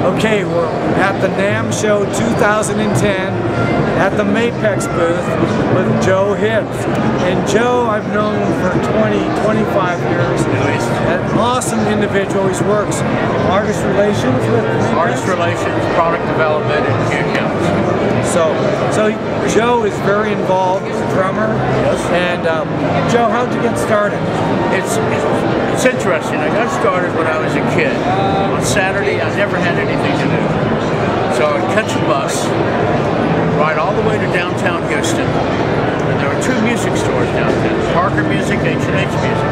Okay, we're at the NAMM Show 2010 at the Mapex booth with Joe Hibbs. And Joe I've known for 25 years. An awesome individual. He works artist relations with Mapex. Artist relations, product development, and key accounts. So Joe is very involved. He's a drummer. Yes. And Joe, how'd you get started? It's interesting. I got started when I was a kid. On Saturday, I never had anything to do. So I'd catch a bus, ride all the way to downtown Houston. And there were two music stores downtown, Parker Music, H&H Music.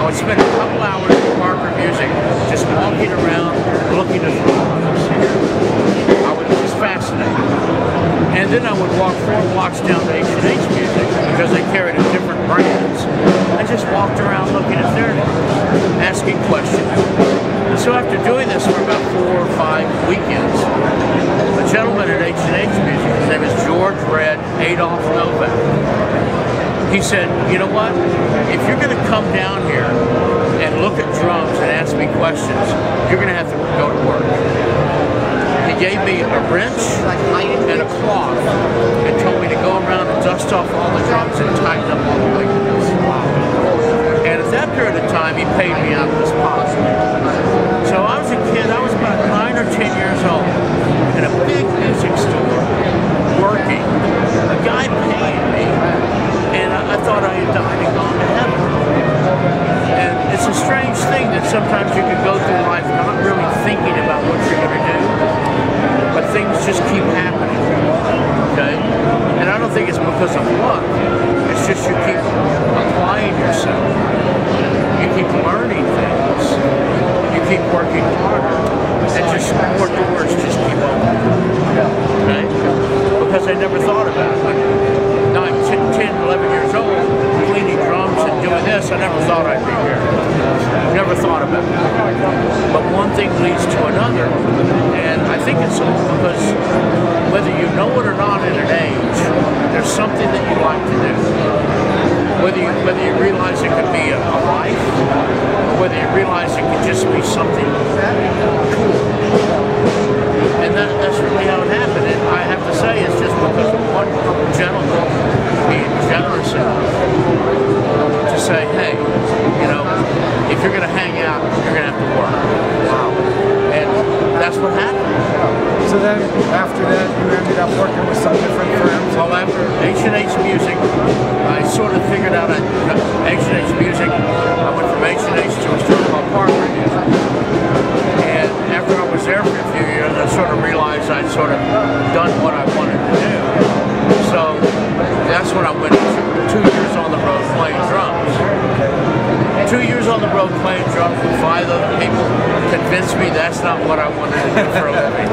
I would spend a couple hours at Parker Music just walking around looking at drums. I was just fascinated. And then I would walk 4 blocks down to H&H Music because they carried a different brands. I just walked around looking at their names, asking questions. And so after doing this for about 4 or 5 weekends, a gentleman at H&H Music, his name is George Red Adolph Novak, he said, you know what, if you're going to come down here and look at drums and ask me questions, you're going to have to go to work. He gave me a wrench and a cloth and told me to go around and dust off all the drums and tighten up all the ligaments. And at that period of time, he paid me out of his pocket. So I was a kid, I was about 9 or 10 years old, in a big music store, working, a guy paying me, and I thought I had died and gone to heaven. And it's a strange thing that sometimes you can go through life not really thinking about what you're going to do, but things just keep happening, okay? And I don't think it's because of luck, it's just you keep applying yourself, you keep learning things, you keep working harder, and just more doors just keep opening, okay? Because I never thought about it. Like 9, 10, 11 years old, cleaning drums and doing this, I never thought I'd be here. Never thought about it. But one thing leads to another, and I think it's all because whether you know it or not at an age, there's something that you like to do. Whether you realize it could be a life, or whether you realize it could just be something cool. And that's really how it happened. And I have to say, it's just because of one gentleman being generous enough to say, hey, you know, if you're going to hang out, you're going to have to work. Wow. And that's what happened. So then, after that, you ended up working with some different firms? Well, after H&H Music, I sort of figured out at H&H Music, I went from H&H to a store called Parker Music. And after I was there for a few years, I sort of realized I'd sort of done what I wanted to do. So that's when I went 2 years on the road playing drums. 2 years on the road playing drums with 5 other people convinced me that's not what I wanted to do for a living.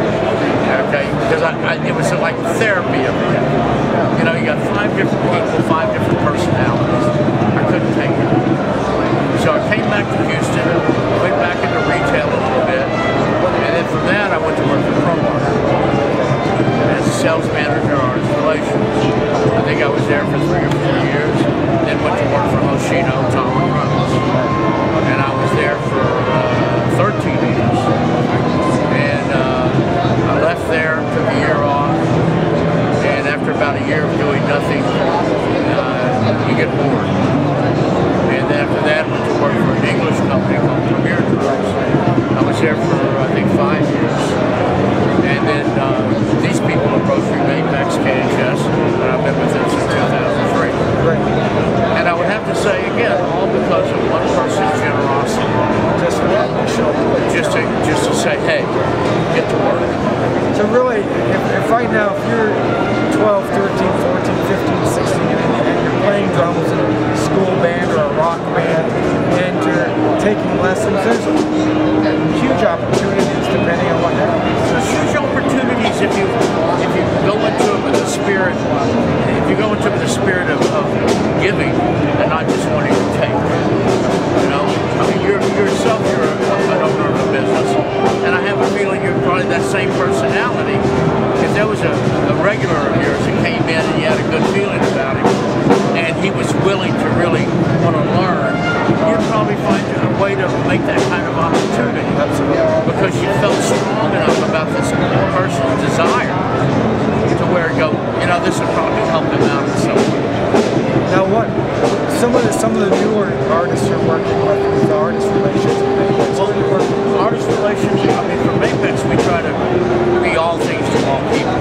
Okay, because it was like therapy of it. You know, you got 5 different people, 5 different personalities. I couldn't take it. So I came back to Houston, went back into retail a little bit, and then from that I went to work for Promar as a sales manager, artist relations. I think I was there for 3 or 4 years, then went to work for Hoshino, Tom and Runs. And I was there for 13 years. And I left there, took a year off, and after about a year of doing nothing, you get bored. And then after that, I went to work for an English company called Premier Drums. I was there for, I think, 5 years. And then these people approached me, Mapex, KHS, and I've been with them since 2003. Great. And I would have to say, again, all because of one person's generosity. Just to say, hey, get to work. So really, if right now, if you're 12, 13, 14, 15, 16, and you're playing drums in a school band or a rock band, and you're taking lessons, there's huge opportunities depending on what happens. There's huge opportunities if you go into it with the spirit, if you go into it with the spirit of giving and not just wanting to take. You know, I mean, yourself, you're an owner of a business, and I have a feeling you're probably that same personality. If there was a regular of yours that came in and you had a good feeling about him, and he was willing to really want to learn, you'd probably find a way to make that kind of opportunity. Absolutely. Because you felt strong about this person's desire to where you go, you know, this would probably help him out and so on. Now what, some of the newer artists you're working with artist relations? Well, artist relations, I mean, for Mapex, we try to be all things to all people.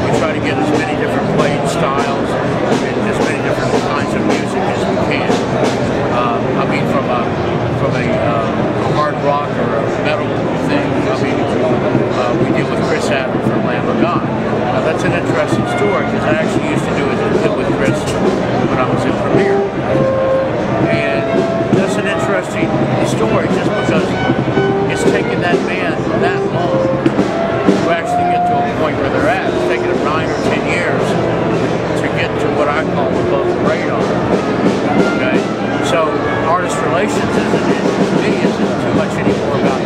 We try to get as many different playing styles and as many different kinds of music as we can. I mean, from a hard rock or a metal thing, I mean, we deal with Chris Adam from Lamb of God. Now, that's an interesting story because I actually used to do it with Chris when I was in Premiere. And that's an interesting story just because it's taken that band that long to actually get to a point where they're at. It's taken them 9 or 10 years to get to what I call above the radar. Okay? So artist relations isn't too much anymore about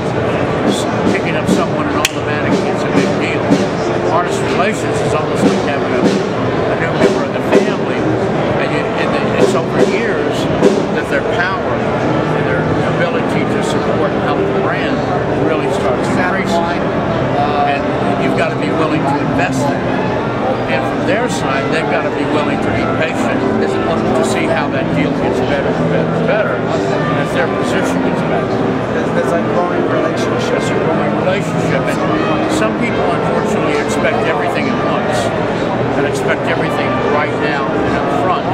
picking up someone and automatically it's a big deal. Artist relations is almost like having a new member of the family, and it's over years that their power and their ability to support and help the brand really starts increasing. And you've got to be willing to invest in it. And from their side, they've got to be willing to be patient to see how that deal gets better and better and better as their position gets better. It's like a growing relationship. It's a growing relationship. And some people, unfortunately, expect everything at once and expect everything right now and up front.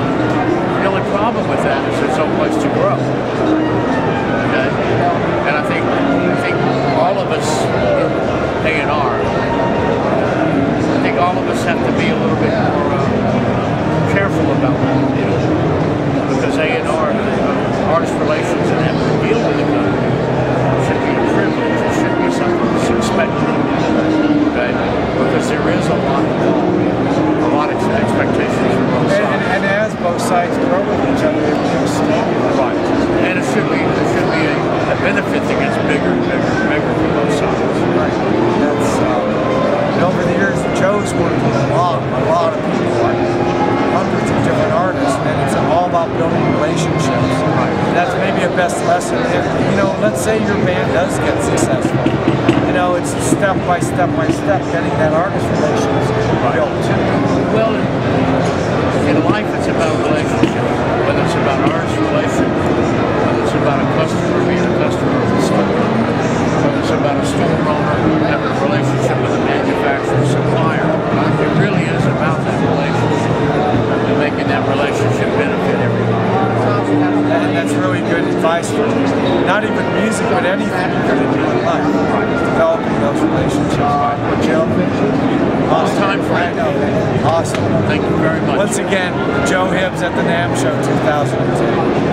The only problem with that is there's no place to grow. Okay? And I think all of us in A&R, I think all of us have to be a little bit more careful about what we do. Because A&R, artist relations and having to deal with it should be a privilege. It should be something that's expected. Okay? Because there is a lot of expectations from both sides. And as both sides grow with each other, it becomes stable. Right. And it should be a benefit that gets bigger and bigger and bigger for both sides. Right. That's and over the years, Joe's worked with a lot of people, like hundreds of different artists, and it's all about building relationships. Right. That's maybe a best lesson. If, you know, let's say your band does get successful. You know, it's step by step getting that artist relations built. Well, in life, it's about relationships. Whether it's about artist relations, whether it's about a customer being a customer of the store, whether it's about a store owner having a relationship with a manufacturer supplier. It really is about that relationship and making that relationship benefit everybody. And that's really good advice for not even music, but anything you're going to do in life. Developing those relationships. Well, Joe, awesome. Time for it. Awesome. Thank you very much. Once again, Joe Hibbs at the NAMM Show 2010.